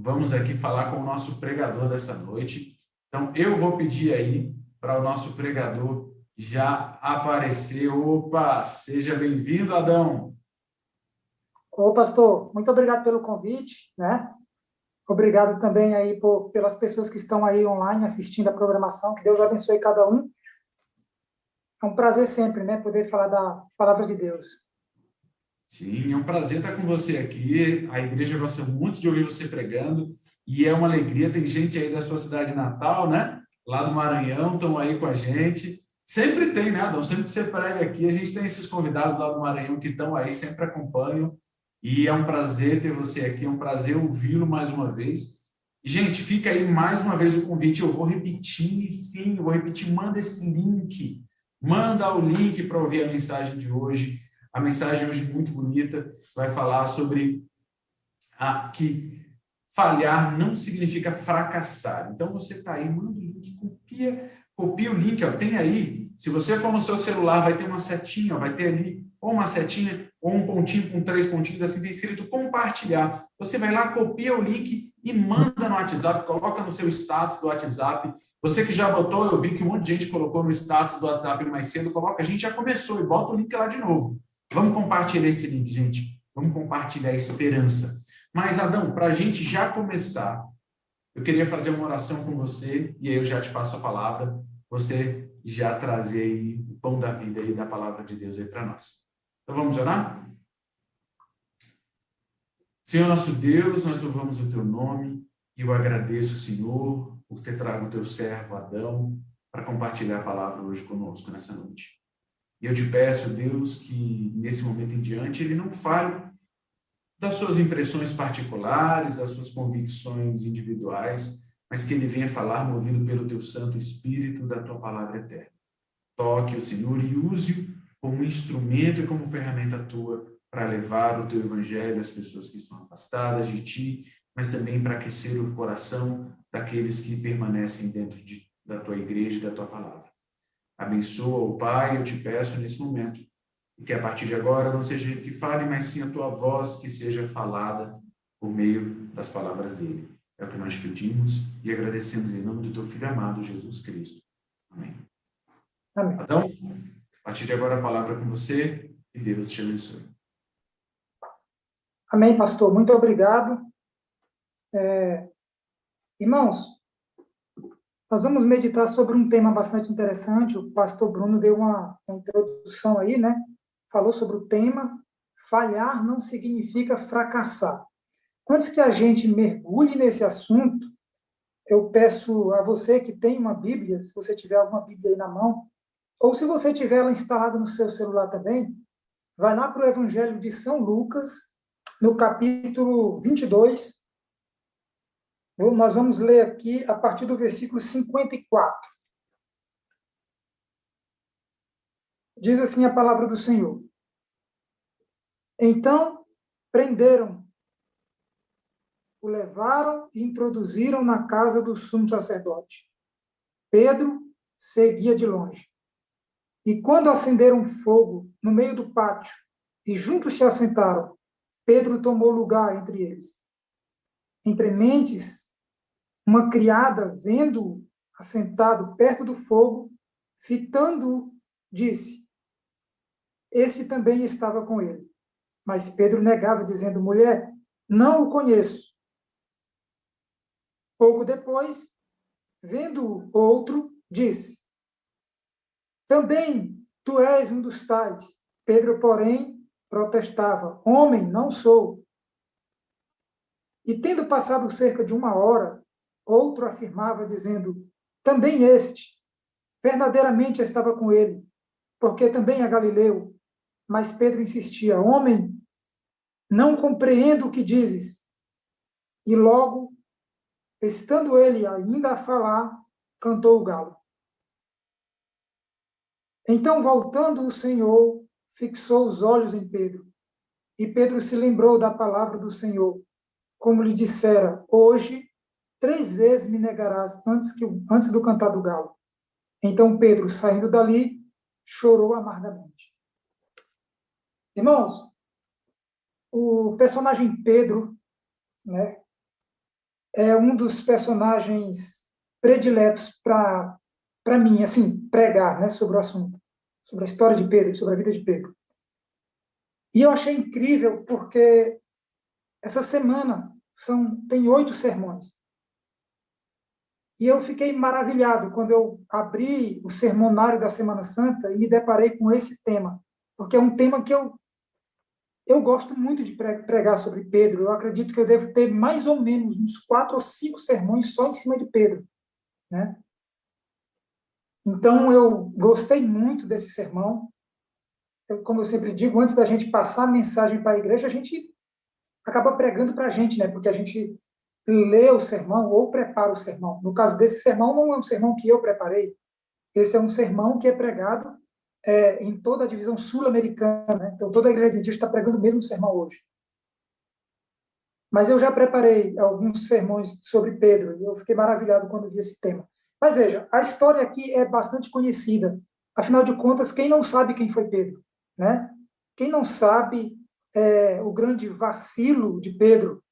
vamos aqui falar com o nosso pregador dessa noite. Então, eu vou pedir aí para o nosso pregador já aparecer. Opa, seja bem-vindo, Adão. Ô, pastor, muito obrigado pelo convite, né? Obrigado também aí pelas pessoas que estão aí online assistindo a programação. Que Deus abençoe cada um. É um prazer sempre, né, poder falar da palavra de Deus. Sim, é um prazer estar com você aqui. A igreja gosta muito de ouvir você pregando e é uma alegria. Tem gente aí da sua cidade natal, né? Lá do Maranhão, estão aí com a gente. Sempre tem, né, Adão? Sempre que você prega aqui, a gente tem esses convidados lá do Maranhão que estão aí, sempre acompanham. E é um prazer ter você aqui, é um prazer ouvi-lo mais uma vez. E, gente, fica aí mais uma vez o convite. Eu vou repetir, sim, eu vou repetir. Manda esse link. Manda o link para ouvir a mensagem de hoje. A mensagem hoje muito bonita, vai falar sobre que falhar não significa fracassar. Então você está aí, manda o link, copia o link, ó, tem aí. Se você for no seu celular, vai ter uma setinha, vai ter ali ou uma setinha ou um pontinho com 3 pontinhos, assim tem escrito compartilhar. Você vai lá, copia o link e manda no WhatsApp, coloca no seu status do WhatsApp. Você que já botou, eu vi que um monte de gente colocou no status do WhatsApp mais cedo, coloca, a gente já começou e bota o link lá de novo. Vamos compartilhar esse link, gente. Vamos compartilhar a esperança. Mas, Adão, para a gente já começar, eu queria fazer uma oração com você, e aí eu já te passo a palavra, você já trazer aí o pão da vida e da palavra de Deus aí para nós. Então vamos orar? Senhor nosso Deus, nós louvamos o teu nome, e eu agradeço, Senhor, por ter trago o teu servo Adão para compartilhar a palavra hoje conosco nessa noite. E eu te peço, Deus, que nesse momento em diante ele não fale das suas impressões particulares, das suas convicções individuais, mas que ele venha falar movido pelo teu Santo Espírito da tua palavra eterna. Toque o Senhor e use-o como instrumento e como ferramenta tua para levar o teu evangelho às pessoas que estão afastadas de ti, mas também para aquecer o coração daqueles que permanecem dentro da tua igreja e da tua palavra. Abençoa o Pai, eu te peço nesse momento, e que a partir de agora não seja ele que fale, mas sim a tua voz que seja falada por meio das palavras dele. É o que nós pedimos e agradecemos em nome do teu Filho amado, Jesus Cristo. Amém. Amém. Adão, a partir de agora a palavra é com você e Deus te abençoe. Amém, pastor. Muito obrigado. Irmãos, nós vamos meditar sobre um tema bastante interessante. O pastor Bruno deu uma introdução aí, né? Falou sobre o tema: falhar não significa fracassar. Antes que a gente mergulhe nesse assunto, eu peço a você que tem uma Bíblia, se você tiver alguma Bíblia aí na mão, ou se você tiver ela instalada no seu celular também, vai lá para o Evangelho de São Lucas, no capítulo 22. Nós vamos ler aqui a partir do versículo 54. Diz assim a palavra do Senhor: Então prenderam, o levaram e introduziram na casa do sumo sacerdote. Pedro seguia de longe. E quando acenderam fogo no meio do pátio e juntos se assentaram, Pedro tomou lugar entre eles. Entre mentes, uma criada, vendo-o assentado perto do fogo, fitando-o, disse: Este também estava com ele. Mas Pedro negava, dizendo: Mulher, não o conheço. Pouco depois, vendo-o outro, disse: Também tu és um dos tais. Pedro, porém, protestava: Homem, não sou. E tendo passado cerca de 1 hora, outro afirmava, dizendo: Também este. Verdadeiramente estava com ele, porque também é galileu. Mas Pedro insistia: Homem, não compreendo o que dizes. E logo, estando ele ainda a falar, cantou o galo. Então, voltando o Senhor, fixou os olhos em Pedro. E Pedro se lembrou da palavra do Senhor, como lhe dissera: Hoje, 3 vezes me negarás antes do cantar do galo. Então Pedro, saindo dali, chorou amargamente. Irmãos, o personagem Pedro, né, é um dos personagens prediletos para mim, assim, pregar, né, sobre o assunto, sobre a história de Pedro, sobre a vida de Pedro. E eu achei incrível porque essa semana tem 8 sermões. E eu fiquei maravilhado quando eu abri o sermonário da Semana Santa e me deparei com esse tema, porque é um tema que eu gosto muito de pregar sobre Pedro. Eu acredito que eu devo ter mais ou menos uns 4 ou 5 sermões só em cima de Pedro, né? Então, eu gostei muito desse sermão. Como eu sempre digo, antes da gente passar a mensagem para a igreja, a gente acaba pregando para a gente, né? Porque a gente lê o sermão ou prepara o sermão. No caso desse sermão, não é um sermão que eu preparei. Esse é um sermão que é pregado em toda a divisão sul-americana, né? Então, toda a igreja adventista está pregando o mesmo sermão hoje. Mas eu já preparei alguns sermões sobre Pedro e eu fiquei maravilhado quando vi esse tema. Mas veja, a história aqui é bastante conhecida. Afinal de contas, quem não sabe quem foi Pedro, né? Quem não sabe o grande vacilo de Pedro,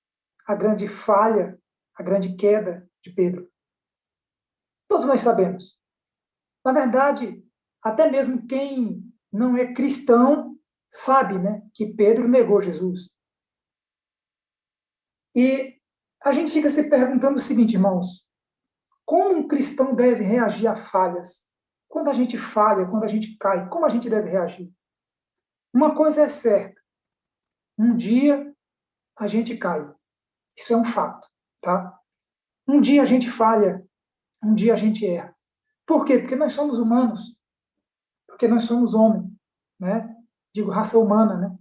a grande falha, a grande queda de Pedro? Todos nós sabemos. Na verdade, até mesmo quem não é cristão sabe, né, que Pedro negou Jesus. E a gente fica se perguntando o seguinte, irmãos: como um cristão deve reagir a falhas? Quando a gente falha, quando a gente cai, como a gente deve reagir? Uma coisa é certa: um dia a gente cai. Isso é um fato, tá? Um dia a gente falha, um dia a gente erra. Por quê? Porque nós somos humanos, porque nós somos homens, né? Digo, raça humana, né?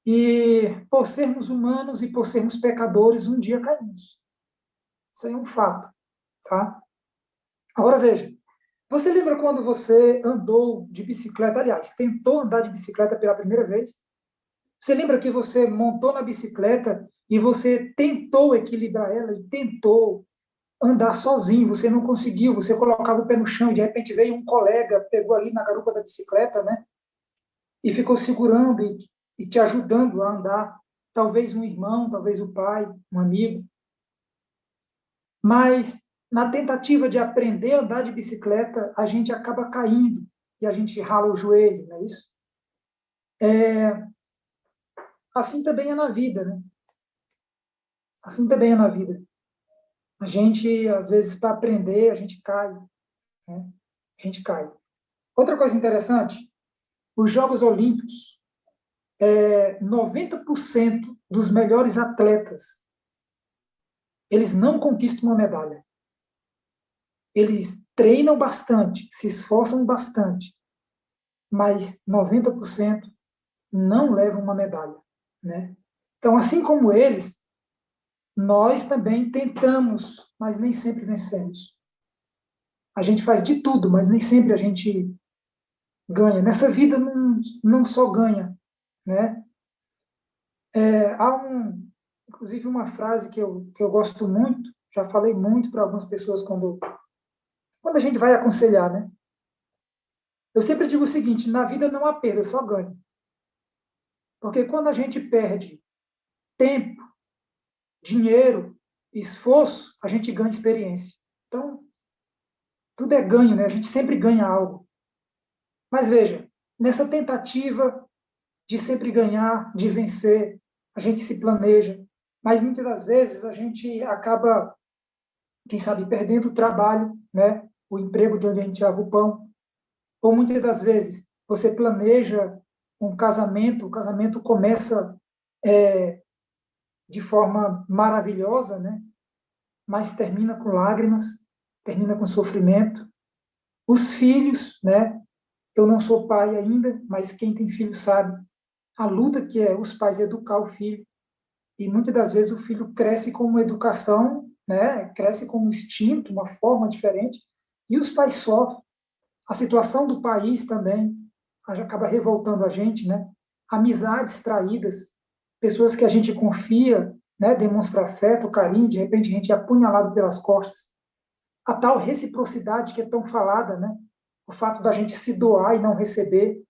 E por sermos humanos e por sermos pecadores, um dia caímos. Isso aí é um fato, tá? Agora veja, você lembra quando você andou de bicicleta, aliás, tentou andar de bicicleta pela primeira vez? Você lembra que você montou na bicicleta e você tentou equilibrar ela e tentou andar sozinho, você não conseguiu, você colocava o pé no chão e de repente veio um colega, pegou ali na garupa da bicicleta, né? E ficou segurando e te ajudando a andar. Talvez um irmão, talvez o pai, um amigo. Mas na tentativa de aprender a andar de bicicleta, a gente acaba caindo e a gente rala o joelho, não é isso? Assim também é na vida, né? Assim também é na vida. A gente, às vezes, para aprender, a gente cai, né? A gente cai. Outra coisa interessante, os Jogos Olímpicos, 90% dos melhores atletas, eles não conquistam uma medalha. Eles treinam bastante, se esforçam bastante, mas 90% não levam uma medalha, né? Então, assim como eles, nós também tentamos, mas nem sempre vencemos. A gente faz de tudo, mas nem sempre a gente ganha. Nessa vida não só ganha, né? Há inclusive uma frase que eu gosto muito, já falei muito para algumas pessoas quando a gente vai aconselhar, né? Eu sempre digo o seguinte: na vida não há perda, só ganho. Porque quando a gente perde tempo, dinheiro, esforço, a gente ganha experiência. Então, tudo é ganho, né? A gente sempre ganha algo. Mas veja, nessa tentativa de sempre ganhar, de vencer, a gente se planeja, mas muitas das vezes a gente acaba, quem sabe, perdendo o trabalho, né? O emprego de onde a gente tirava o pão. Ou muitas das vezes você planeja um casamento, o casamento começa de forma maravilhosa, né? Mas termina com lágrimas, termina com sofrimento. Os filhos, né? Eu não sou pai ainda, mas quem tem filho sabe a luta que é os pais educar o filho. E muitas das vezes o filho cresce com uma educação, né? Cresce com um instinto, uma forma diferente, e os pais sofrem. A situação do país também acaba revoltando a gente, né? Amizades traídas, pessoas que a gente confia, né? Demonstra afeto, carinho, de repente a gente é apunhalado pelas costas. A tal reciprocidade que é tão falada, né? O fato da gente se doar e não receber,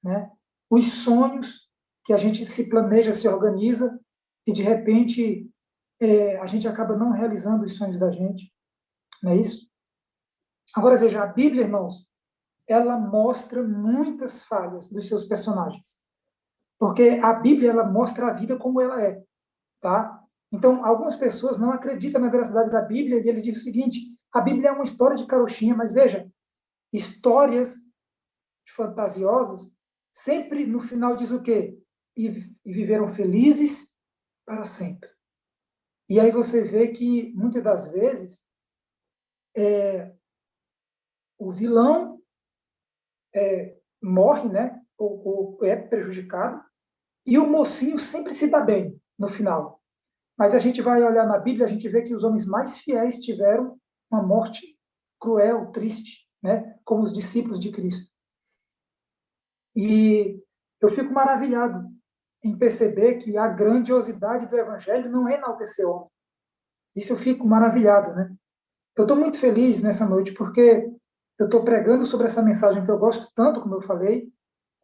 né? Os sonhos que a gente se planeja, se organiza e de repente a gente acaba não realizando os sonhos da gente, não é isso? Agora, veja, a Bíblia, irmãos, ela mostra muitas falhas dos seus personagens. Porque a Bíblia, ela mostra a vida como ela é, tá? Então, algumas pessoas não acreditam na veracidade da Bíblia e eles dizem o seguinte, a Bíblia é uma história de carochinha, mas veja, histórias fantasiosas sempre no final diz o quê? E viveram felizes para sempre. E aí você vê que, muitas das vezes, o vilão morre, né? Ou é prejudicado, e o mocinho sempre se dá bem no final. Mas a gente vai olhar na Bíblia, a gente vê que os homens mais fiéis tiveram uma morte cruel, triste, né? Como os discípulos de Cristo. E eu fico maravilhado em perceber que a grandiosidade do Evangelho não é enaltecer o homem. Isso eu fico maravilhado, né? Eu estou muito feliz nessa noite porque eu estou pregando sobre essa mensagem que eu gosto tanto, como eu falei,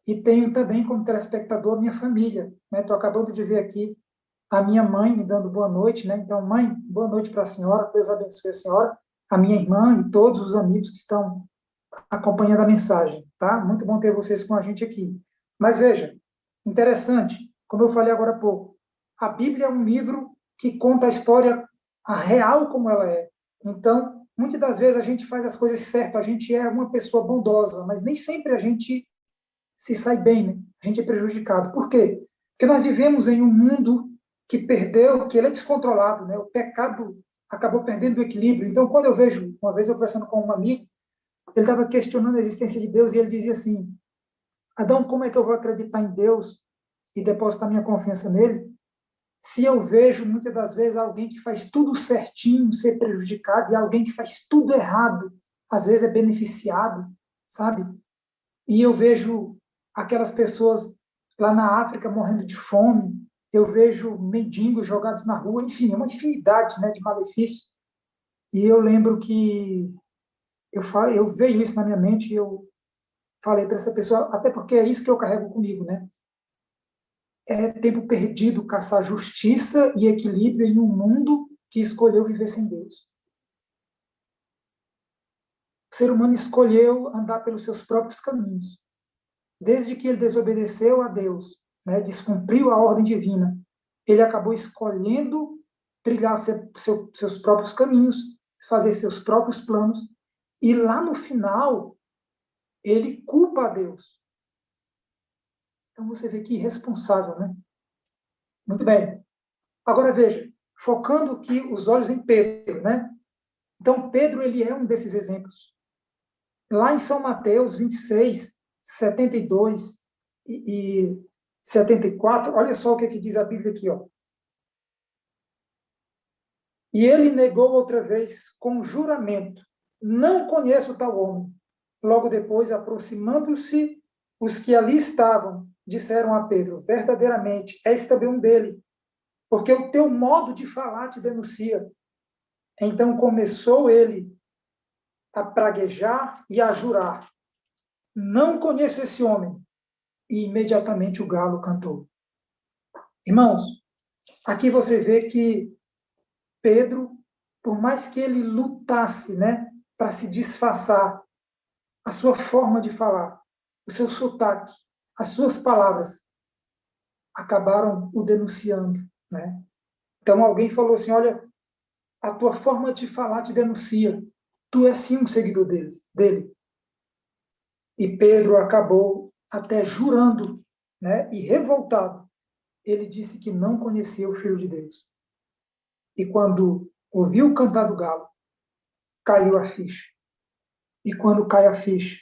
e tenho também como telespectador minha família, né? Estou acabando de ver aqui a minha mãe me dando boa noite, né? Então, mãe, boa noite para a senhora, Deus abençoe a senhora, a minha irmã e todos os amigos que estão acompanhando a mensagem, tá? Muito bom ter vocês com a gente aqui. Mas veja, interessante, como eu falei agora há pouco, a Bíblia é um livro que conta a história a real como ela é. Então, muitas das vezes a gente faz as coisas certas, a gente é uma pessoa bondosa, mas nem sempre a gente se sai bem, né? A gente é prejudicado. Por quê? Porque nós vivemos em um mundo que perdeu, que ele é descontrolado, né? O pecado acabou perdendo o equilíbrio. Então, quando eu vejo, uma vez eu conversando com um amigo, ele estava questionando a existência de Deus e ele dizia assim: Adão, como é que eu vou acreditar em Deus e depositar minha confiança nele se eu vejo muitas das vezes alguém que faz tudo certinho ser prejudicado e alguém que faz tudo errado às vezes é beneficiado, sabe? E eu vejo aquelas pessoas lá na África morrendo de fome, eu vejo mendigos jogados na rua, enfim, é uma infinidade, né, de malefícios. E eu lembro que eu vejo isso na minha mente e eu falei para essa pessoa, até porque é isso que eu carrego comigo, né? É tempo perdido caçar justiça e equilíbrio em um mundo que escolheu viver sem Deus. O ser humano escolheu andar pelos seus próprios caminhos. Desde que ele desobedeceu a Deus, né, descumpriu a ordem divina, ele acabou escolhendo trilhar seus próprios caminhos, fazer seus próprios planos, e lá no final, ele culpa a Deus. Então você vê que irresponsável, né? Muito bem. Agora veja, focando aqui os olhos em Pedro, né? Então Pedro, ele é um desses exemplos. Lá em São Mateus 26, 72 e 74, olha só o que diz a Bíblia aqui, ó. E ele negou outra vez com juramento: não conheço tal homem. Logo depois, aproximando-se, os que ali estavam, disseram a Pedro: verdadeiramente, és também um dele, porque o teu modo de falar te denuncia. Então começou ele a praguejar e a jurar: não conheço esse homem. E imediatamente o galo cantou. Irmãos, aqui você vê que Pedro, por mais que ele lutasse, né, para se disfarçar, a sua forma de falar, o seu sotaque, as suas palavras acabaram o denunciando, né? Então alguém falou assim: olha, a tua forma de falar te denuncia. Tu és sim um seguidor dele. E Pedro acabou até jurando, né, e revoltado. Ele disse que não conhecia o Filho de Deus. E quando ouviu o cantar do galo, caiu a ficha. E quando cai a ficha,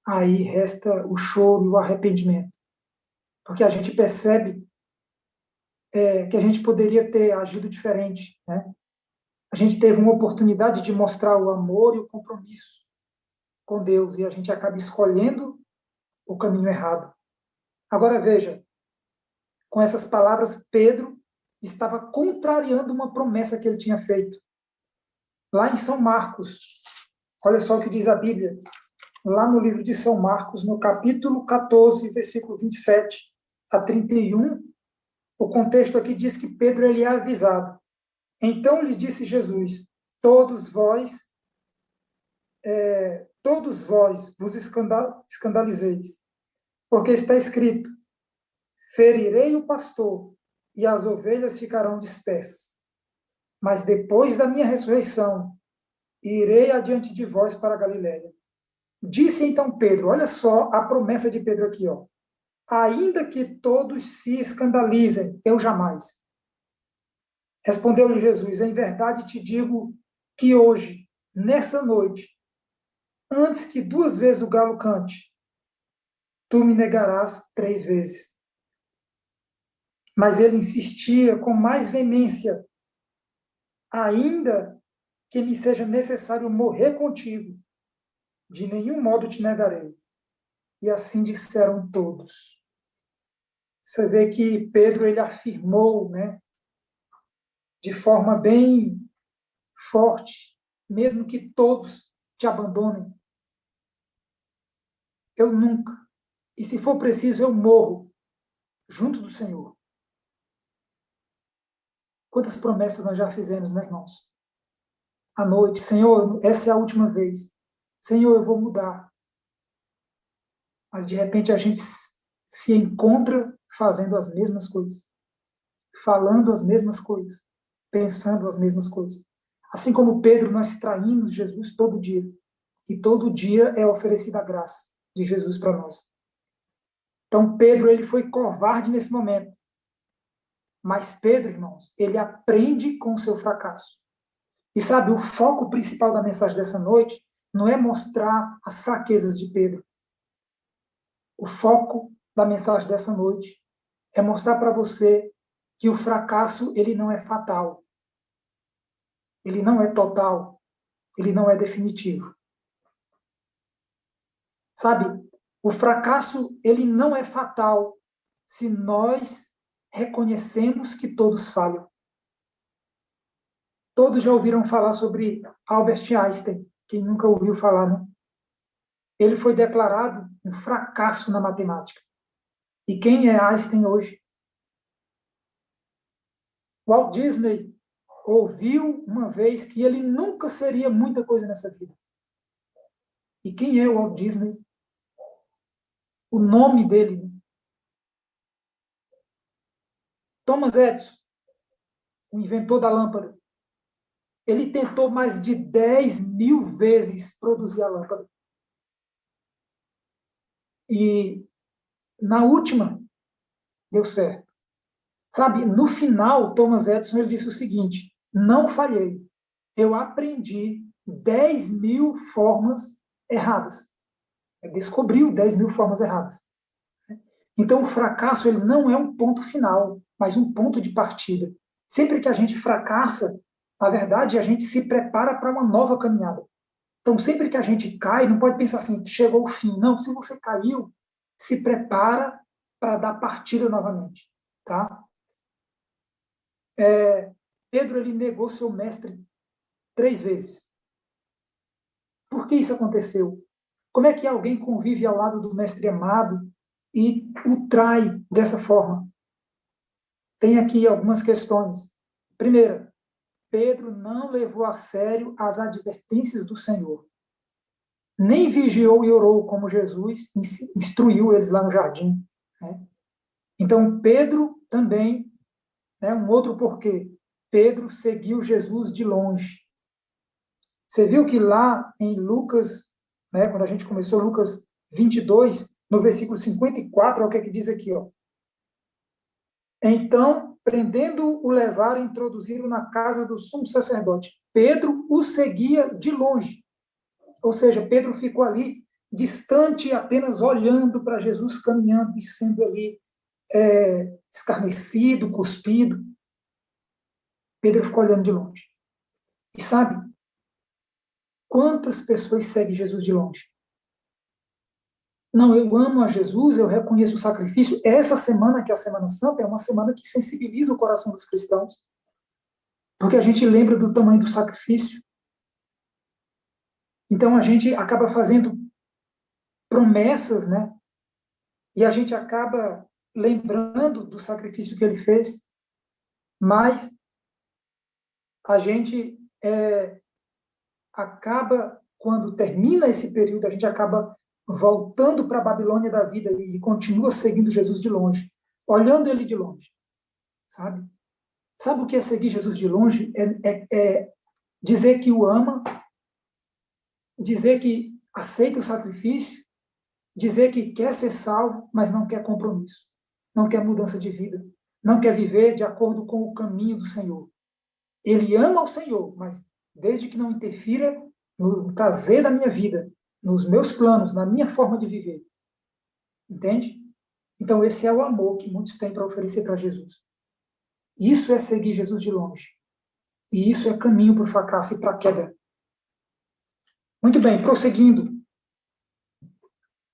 aí resta o choro e o arrependimento. Porque a gente percebe que a gente poderia ter agido diferente, né? A gente teve uma oportunidade de mostrar o amor e o compromisso com Deus e a gente acaba escolhendo o caminho errado. Agora veja, com essas palavras, Pedro estava contrariando uma promessa que ele tinha feito. Lá em São Marcos, olha só o que diz a Bíblia, lá no livro de São Marcos, no capítulo 14, versículo 27 a 31, O contexto aqui diz que Pedro ele é avisado. Então lhe disse Jesus: todos vós vos escandalizeis, porque está escrito: ferirei o pastor e as ovelhas ficarão dispersas. Mas depois da minha ressurreição, irei adiante de vós para a Galiléia. Disse então Pedro, olha só a promessa de Pedro aqui, ó. Ainda que todos se escandalizem, eu jamais. Respondeu-lhe Jesus: em verdade te digo que hoje, nessa noite, antes que 2 vezes o galo cante, tu me negarás 3 vezes. Mas ele insistia com mais veemência: ainda que me seja necessário morrer contigo, de nenhum modo te negarei. E assim disseram todos. Você vê que Pedro ele afirmou, né, de forma bem forte, mesmo que todos te abandonem, eu nunca, e se for preciso, eu morro junto do Senhor. Quantas promessas nós já fizemos, né, irmãos? À noite, Senhor, essa é a última vez. Senhor, eu vou mudar. Mas, de repente, a gente se encontra fazendo as mesmas coisas, falando as mesmas coisas, pensando as mesmas coisas. Assim como Pedro, nós traímos Jesus todo dia. E todo dia é oferecida a graça de Jesus para nós. Então, Pedro, ele foi covarde nesse momento. Mas Pedro, irmãos, ele aprende com o seu fracasso. E sabe, o foco principal da mensagem dessa noite não é mostrar as fraquezas de Pedro. O foco da mensagem dessa noite é mostrar para você que o fracasso, ele não é fatal. Ele não é total. Ele não é definitivo. Sabe, o fracasso, ele não é fatal se nós reconhecemos que todos falham. Todos já ouviram falar sobre Albert Einstein. Quem nunca ouviu falar, né? Ele foi declarado um fracasso na matemática. E quem é Einstein hoje? Walt Disney ouviu uma vez que ele nunca seria muita coisa nessa vida. E quem é o Walt Disney? O nome dele. Né? Thomas Edison, o inventor da lâmpada. Ele tentou mais de 10.000 vezes produzir a lâmpada. E na última, deu certo. Sabe, no final, Thomas Edison ele disse o seguinte: não falhei. Eu aprendi 10.000 formas erradas. Ele descobriu 10.000 formas erradas. Então, o fracasso ele não é um ponto final, mas um ponto de partida. Sempre que a gente fracassa, na verdade, a gente se prepara para uma nova caminhada. Então, sempre que a gente cai, não pode pensar assim, chegou o fim. Não, se você caiu, se prepara para dar partida novamente. Tá? Pedro, ele negou seu mestre 3 vezes. Por que isso aconteceu? Como é que alguém convive ao lado do mestre amado e o trai dessa forma? Tem aqui algumas questões. Primeira, Pedro não levou a sério as advertências do Senhor. Nem vigiou e orou como Jesus instruiu eles lá no jardim. Né? Então, Pedro também, né, um outro porquê, Pedro seguiu Jesus de longe. Você viu que lá em Lucas, né, quando a gente começou Lucas 22, no versículo 54, é o que é que diz aqui, ó. Então, prendendo-o, levaram e introduziram na casa do sumo sacerdote. Pedro o seguia de longe. Ou seja, Pedro ficou ali, distante, apenas olhando para Jesus caminhando e sendo ali escarnecido, cuspido. Pedro ficou olhando de longe. E sabe, quantas pessoas seguem Jesus de longe? Não, eu amo a Jesus, eu reconheço o sacrifício. Essa semana, que é a Semana Santa, é uma semana que sensibiliza o coração dos cristãos. Porque a gente lembra do tamanho do sacrifício. Então, a gente acaba fazendo promessas, né? E a gente acaba lembrando do sacrifício que ele fez, mas a gente acaba, quando termina esse período, a gente acaba voltando para a Babilônia da vida e continua seguindo Jesus de longe, olhando ele de longe, sabe? Sabe o que é seguir Jesus de longe? É dizer que o ama, dizer que aceita o sacrifício, dizer que quer ser salvo, mas não quer compromisso, não quer mudança de vida, não quer viver de acordo com o caminho do Senhor. Ele ama o Senhor, mas desde que não interfira no prazer da minha vida, nos meus planos, na minha forma de viver. Entende? Então, esse é o amor que muitos têm para oferecer para Jesus. Isso é seguir Jesus de longe. E isso é caminho para o fracasso e para a queda. Muito bem, prosseguindo.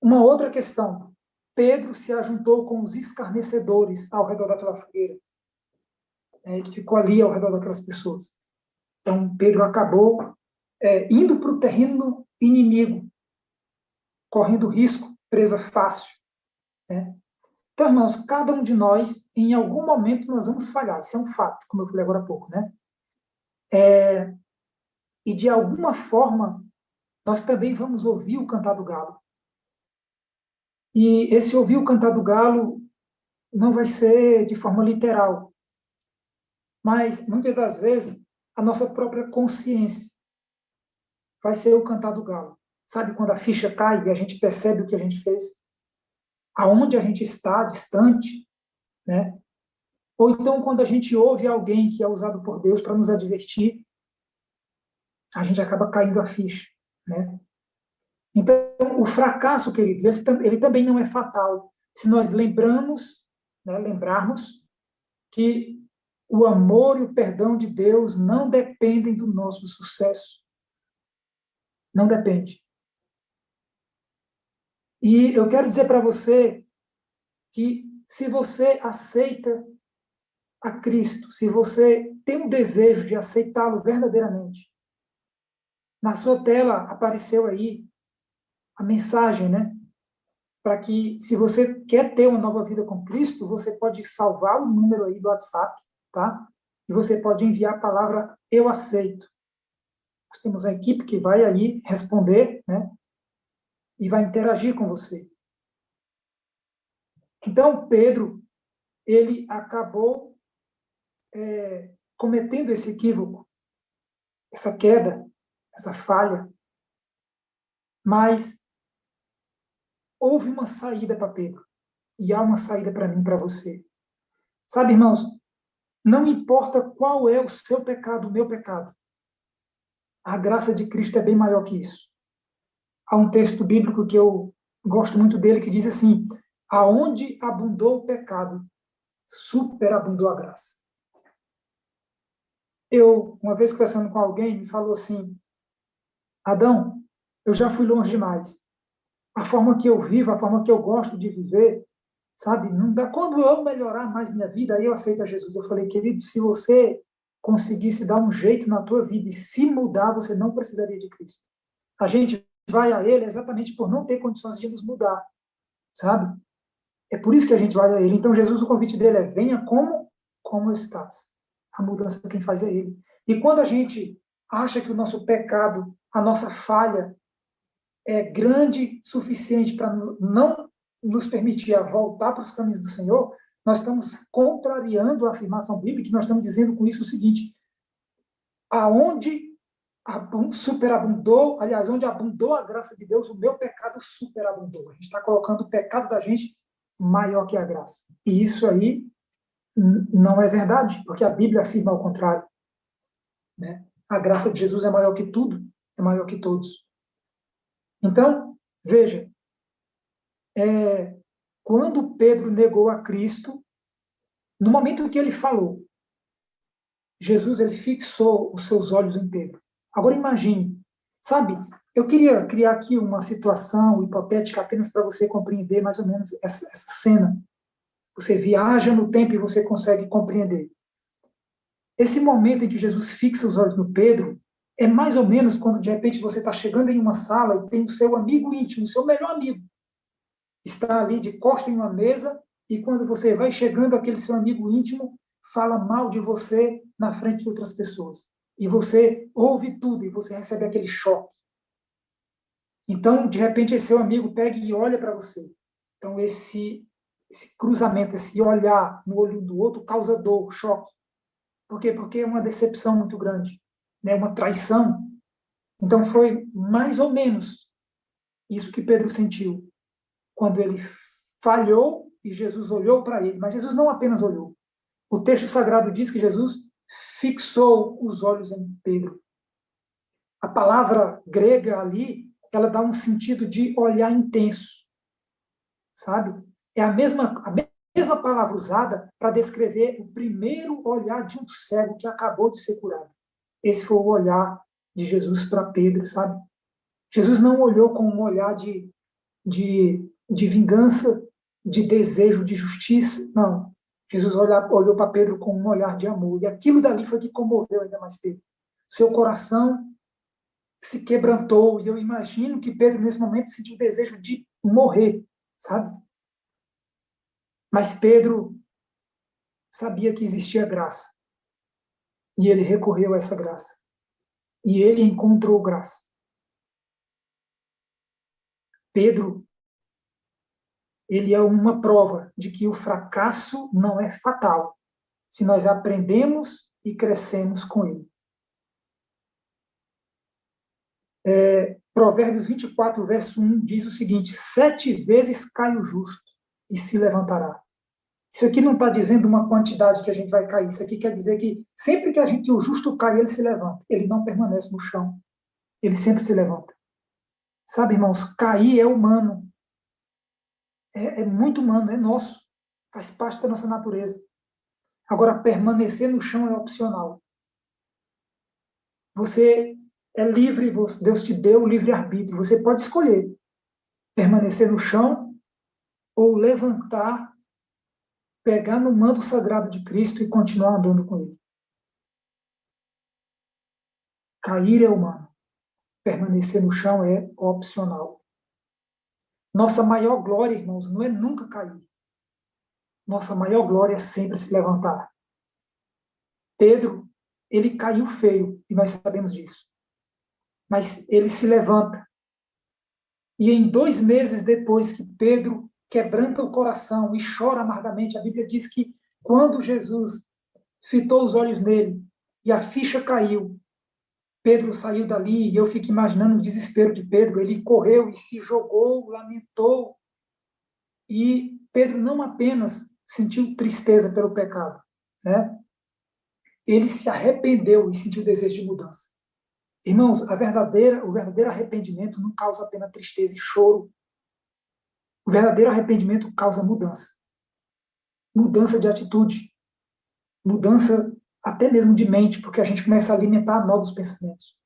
Uma outra questão. Pedro se ajuntou com os escarnecedores ao redor daquela fogueira. Ele ficou ali ao redor daquelas pessoas. Então, Pedro acabou indo para o terreno inimigo, correndo risco, presa fácil. Né? Então, irmãos, cada um de nós, em algum momento, nós vamos falhar. Isso é um fato, como eu falei agora há pouco. Né? E, de alguma forma, nós também vamos ouvir o cantar do galo. E esse ouvir o cantar do galo não vai ser de forma literal, mas, muitas das vezes, a nossa própria consciência vai ser o cantar do galo. Sabe quando a ficha cai e a gente percebe o que a gente fez? Aonde a gente está, distante, né? Ou então, quando a gente ouve alguém que é usado por Deus para nos advertir, a gente acaba caindo a ficha, né? Então, o fracasso, queridos, ele também não é fatal. Se nós lembrarmos que o amor e o perdão de Deus não dependem do nosso sucesso. Não depende. E eu quero dizer para você que se você aceita a Cristo, se você tem um desejo de aceitá-lo verdadeiramente, na sua tela apareceu aí a mensagem, né? Para que, se você quer ter uma nova vida com Cristo, você pode salvar o número aí do WhatsApp, tá? E você pode enviar a palavra "eu aceito". Nós temos a equipe que vai aí responder, né? E vai interagir com você. Então, Pedro, ele acabou cometendo esse equívoco, essa queda, essa falha, mas houve uma saída para Pedro, e há uma saída para mim, para você. Sabe, irmãos, não importa qual é o seu pecado, o meu pecado, a graça de Cristo é bem maior que isso. Há um texto bíblico que eu gosto muito dele, que diz assim: aonde abundou o pecado, superabundou a graça. Eu, uma vez conversando com alguém, me falou assim: Adão, eu já fui longe demais. A forma que eu vivo, a forma que eu gosto de viver, sabe, não dá. Quando eu melhorar mais minha vida, aí eu aceito a Jesus. Eu falei: querido, se você conseguisse dar um jeito na tua vida e se mudar, você não precisaria de Cristo. A gente vai a Ele exatamente por não ter condições de nos mudar, sabe? É por isso que a gente vai a Ele. Então, Jesus, o convite dele é: venha como estás. A mudança quem faz é Ele. E quando a gente acha que o nosso pecado, a nossa falha, é grande o suficiente para não nos permitir a voltar para os caminhos do Senhor, nós estamos contrariando a afirmação bíblica, nós estamos dizendo com isso o seguinte: aonde superabundou, aliás, onde abundou a graça de Deus, o meu pecado superabundou. A gente está colocando o pecado da gente maior que a graça. E isso aí não é verdade, porque a Bíblia afirma ao contrário. Né? A graça de Jesus é maior que tudo, é maior que todos. Então, veja, quando Pedro negou a Cristo, no momento que ele falou, Jesus, ele fixou os seus olhos em Pedro. Agora imagine, sabe, eu queria criar aqui uma situação hipotética apenas para você compreender mais ou menos essa cena. Você viaja no tempo e você consegue compreender. Esse momento em que Jesus fixa os olhos no Pedro é mais ou menos quando, de repente, você está chegando em uma sala e tem o seu amigo íntimo, o seu melhor amigo, está ali de costa em uma mesa e quando você vai chegando, aquele seu amigo íntimo fala mal de você na frente de outras pessoas. E você ouve tudo e você recebe aquele choque. Então, de repente, esse seu amigo pega e olha para você. Então, esse cruzamento, esse olhar no olho do outro causa dor, choque. Por quê? Porque é uma decepção muito grande, né? Uma traição. Então, foi mais ou menos isso que Pedro sentiu quando ele falhou e Jesus olhou para ele. Mas Jesus não apenas olhou. O texto sagrado diz que Jesus fixou os olhos em Pedro. A palavra grega ali, ela dá um sentido de olhar intenso, sabe? É a mesma palavra usada para descrever o primeiro olhar de um cego que acabou de ser curado. Esse foi o olhar de Jesus para Pedro, sabe? Jesus não olhou com um olhar de vingança, de desejo de justiça, não. Jesus olhou para Pedro com um olhar de amor, e aquilo dali foi que comoveu ainda mais Pedro. Seu coração se quebrantou, e eu imagino que Pedro, nesse momento, sentiu o desejo de morrer, sabe? Mas Pedro sabia que existia graça, e ele recorreu a essa graça, e ele encontrou graça. Pedro, ele é uma prova de que o fracasso não é fatal, se nós aprendemos e crescemos com ele. Provérbios 24, verso 1, diz o seguinte: 7 vezes cai o justo e se levantará. Isso aqui não está dizendo uma quantidade que a gente vai cair. Isso aqui quer dizer que sempre que o justo cai, ele se levanta. Ele não permanece no chão. Ele sempre se levanta. Sabe, irmãos, cair é humano. É muito humano, é nosso. Faz parte da nossa natureza. Agora, permanecer no chão é opcional. Você é livre, Deus te deu o livre-arbítrio. Você pode escolher permanecer no chão ou levantar, pegar no manto sagrado de Cristo e continuar andando com ele. Cair é humano. Permanecer no chão é opcional. Nossa maior glória, irmãos, não é nunca cair. Nossa maior glória é sempre se levantar. Pedro, ele caiu feio, e nós sabemos disso. Mas ele se levanta. E em 2 meses depois que Pedro quebranta o coração e chora amargamente, a Bíblia diz que quando Jesus fitou os olhos nele e a ficha caiu, Pedro saiu dali e eu fico imaginando o desespero de Pedro. Ele correu e se jogou, lamentou. E Pedro não apenas sentiu tristeza pelo pecado, né? Ele se arrependeu e sentiu desejo de mudança. Irmãos, o verdadeiro arrependimento não causa apenas tristeza e choro. O verdadeiro arrependimento causa mudança. Mudança de atitude. Mudança até mesmo de mente, porque a gente começa a alimentar novos pensamentos.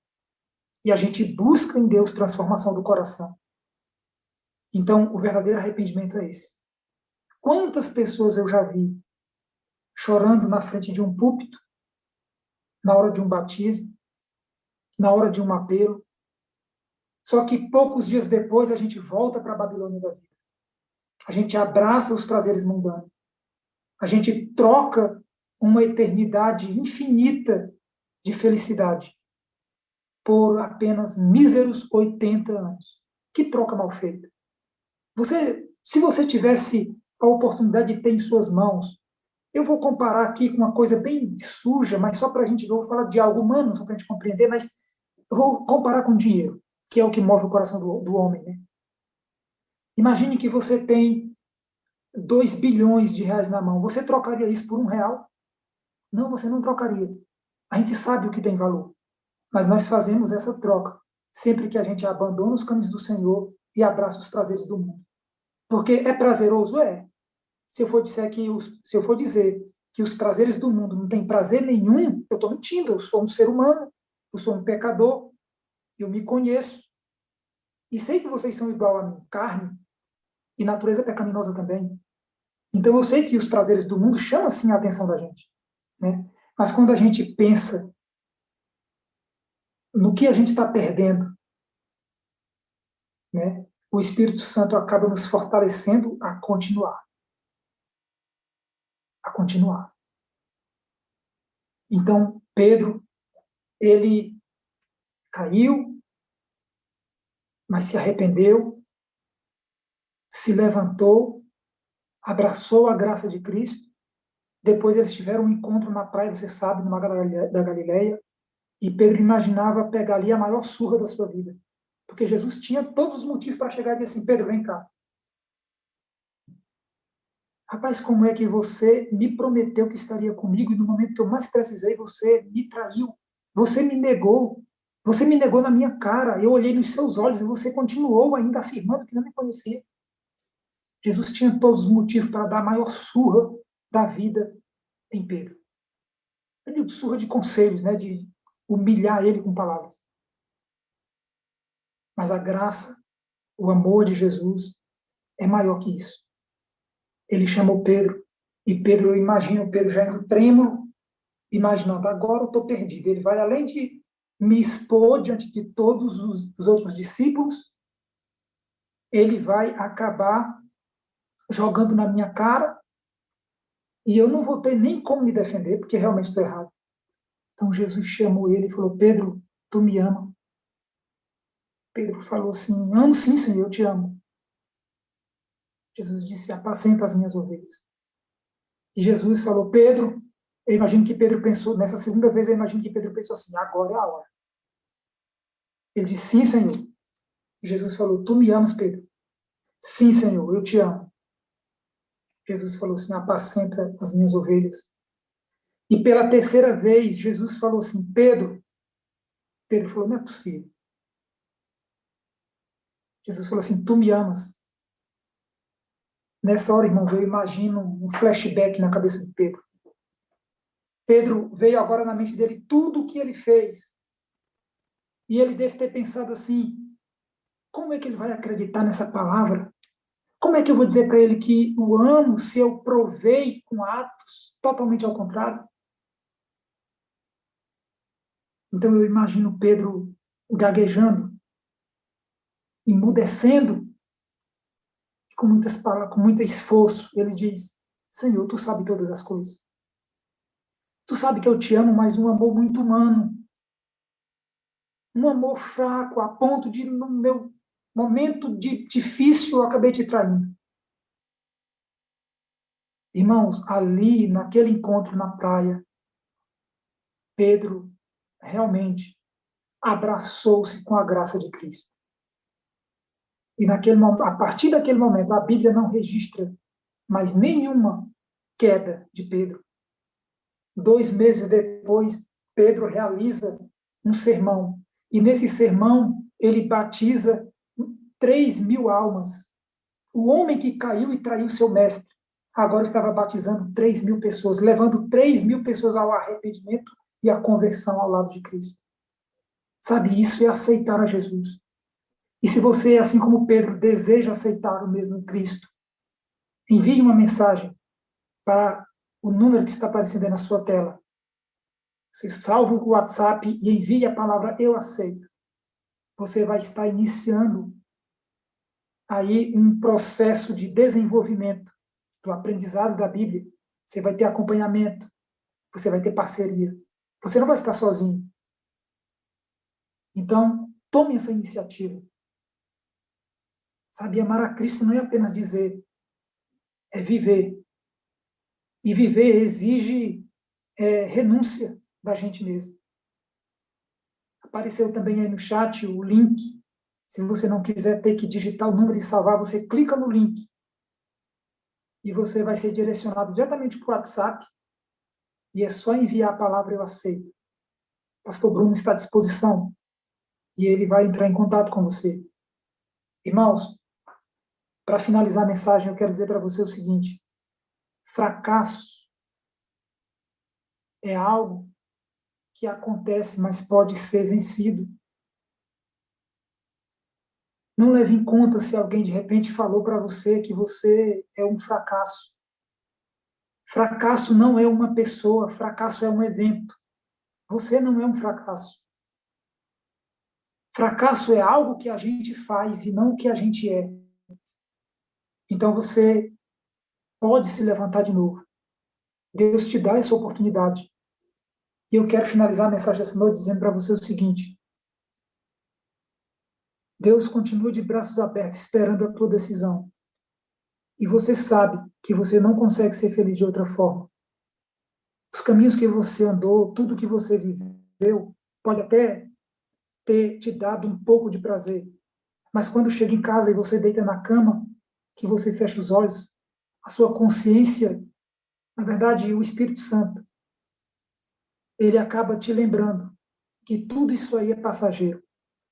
E a gente busca em Deus transformação do coração. Então, o verdadeiro arrependimento é esse. Quantas pessoas eu já vi chorando na frente de um púlpito, na hora de um batismo, na hora de um apelo, só que poucos dias depois a gente volta para a Babilônia da vida. A gente abraça os prazeres mundanos. A gente troca uma eternidade infinita de felicidade por apenas míseros 80 anos. Que troca mal feita. Se você tivesse a oportunidade de ter em suas mãos, eu vou comparar aqui com uma coisa bem suja, mas só para a gente ver, eu vou falar de algo humano, só para a gente compreender, mas eu vou comparar com dinheiro, que é o que move o coração do homem, né? Imagine que você tem 2 bilhões de reais na mão. Você trocaria isso por R$1? Não, você não trocaria. A gente sabe o que tem valor. Mas nós fazemos essa troca sempre que a gente abandona os caminhos do Senhor e abraça os prazeres do mundo. Porque é prazeroso? É. Se eu for dizer que os prazeres do mundo não têm prazer nenhum, eu estou mentindo. Eu sou um ser humano, eu sou um pecador, eu me conheço. E sei que vocês são igual a mim, carne, e natureza pecaminosa também. Então eu sei que os prazeres do mundo chamam sim a atenção da gente, né? Mas quando a gente pensa no que a gente está perdendo, né? O Espírito Santo acaba nos fortalecendo a continuar. a continuar. Então, Pedro, ele caiu, mas se arrependeu, se levantou, abraçou a graça de Cristo. Depois eles tiveram um encontro na praia, você sabe, numa da Galileia, e Pedro imaginava pegar ali a maior surra da sua vida. Porque Jesus tinha todos os motivos para chegar e dizer assim, Pedro, vem cá. Rapaz, como é que você me prometeu que estaria comigo e no momento que eu mais precisei, você me traiu, você me negou na minha cara, eu olhei nos seus olhos e você continuou ainda afirmando que não me conhecia. Jesus tinha todos os motivos para dar a maior surra da vida em Pedro. Eu digo surra de conselhos, né, de humilhar ele com palavras. Mas a graça, o amor de Jesus é maior que isso. Ele chamou Pedro, e Pedro, eu imagino Pedro já indo trêmulo, imaginando, agora eu estou perdido. Ele vai, além de me expor diante de todos os outros discípulos, ele vai acabar jogando na minha cara, e eu não vou ter nem como me defender, porque realmente estou errado. Então Jesus chamou ele e falou, Pedro, tu me ama? Pedro falou assim, amo sim, Senhor, eu te amo. Jesus disse, apacenta as minhas ovelhas. E Jesus falou, Pedro, eu imagino que Pedro pensou, nessa segunda vez eu imagino que Pedro pensou assim, agora é a hora. Ele disse, sim, Senhor. E Jesus falou, tu me amas, Pedro? Sim, Senhor, eu te amo. Jesus falou assim, apacenta as minhas ovelhas. E pela terceira vez, Jesus falou assim, Pedro. Pedro falou, não é possível. Jesus falou assim, tu me amas? Nessa hora, irmãos, eu imagino um flashback na cabeça de Pedro. Pedro veio agora na mente dele tudo o que ele fez. E ele deve ter pensado assim, como é que ele vai acreditar nessa palavra? Como é que eu vou dizer para ele que o amo se eu provei com atos totalmente ao contrário? Então eu imagino Pedro gaguejando, emudecendo, com muitas palavras, com muito esforço. Ele diz, Senhor, tu sabe todas as coisas. Tu sabe que eu te amo, mas um amor muito humano. Um amor fraco, a ponto de, no meu momento difícil, eu acabei te traindo. Irmãos, ali, naquele encontro na praia, Pedro realmente abraçou-se com a graça de Cristo. E a partir daquele momento, a Bíblia não registra mais nenhuma queda de Pedro. 2 meses depois, Pedro realiza um sermão. E nesse sermão, ele batiza 3.000 almas. O homem que caiu e traiu seu mestre, agora estava batizando 3.000 pessoas, levando 3.000 pessoas ao arrependimento e à conversão ao lado de Cristo. Sabe, isso é aceitar a Jesus. E se você, assim como Pedro, deseja aceitar o mesmo Cristo, envie uma mensagem para o número que está aparecendo aí na sua tela. Você salva o WhatsApp e envie a palavra eu aceito. Você vai estar iniciando aí um processo de desenvolvimento do aprendizado da Bíblia. Você vai ter acompanhamento, você vai ter parceria. Você não vai estar sozinho. Então, tome essa iniciativa. Sabe, amar a Cristo não é apenas dizer, é viver. E viver exige renúncia da gente mesmo. Apareceu também aí no chat o link. Se você não quiser ter que digitar o número e salvar, você clica no link. E você vai ser direcionado diretamente para o WhatsApp. E é só enviar a palavra eu aceito. O pastor Bruno está à disposição. E ele vai entrar em contato com você. Irmãos, para finalizar a mensagem, eu quero dizer para você o seguinte. Fracasso é algo que acontece, mas pode ser vencido. Não leve em conta se alguém de repente falou para você que você é um fracasso. Fracasso não é uma pessoa, fracasso é um evento. Você não é um fracasso. Fracasso é algo que a gente faz e não o que a gente é. Então você pode se levantar de novo. Deus te dá essa oportunidade. E eu quero finalizar a mensagem dessa noite dizendo para você o seguinte: Deus continua de braços abertos, esperando a tua decisão. E você sabe que você não consegue ser feliz de outra forma. Os caminhos que você andou, tudo que você viveu, pode até ter te dado um pouco de prazer. Mas quando chega em casa e você deita na cama, que você fecha os olhos, a sua consciência, na verdade, o Espírito Santo, ele acaba te lembrando que tudo isso aí é passageiro,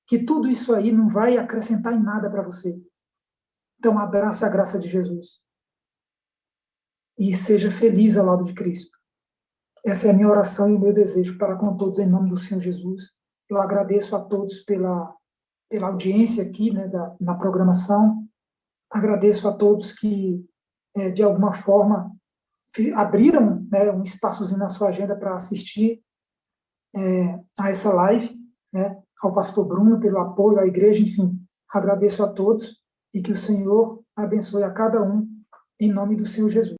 que tudo isso aí não vai acrescentar em nada para você. Então, abraça a graça de Jesus e seja feliz ao lado de Cristo. Essa é a minha oração e o meu desejo para com todos, em nome do Senhor Jesus. Eu agradeço a todos pela audiência aqui, né, na programação. Agradeço a todos que, de alguma forma, abriram, né, um espaçozinho na sua agenda para assistir a essa live, né, ao pastor Bruno pelo apoio à igreja, enfim. Agradeço a todos e que o Senhor abençoe a cada um, em nome do Senhor Jesus.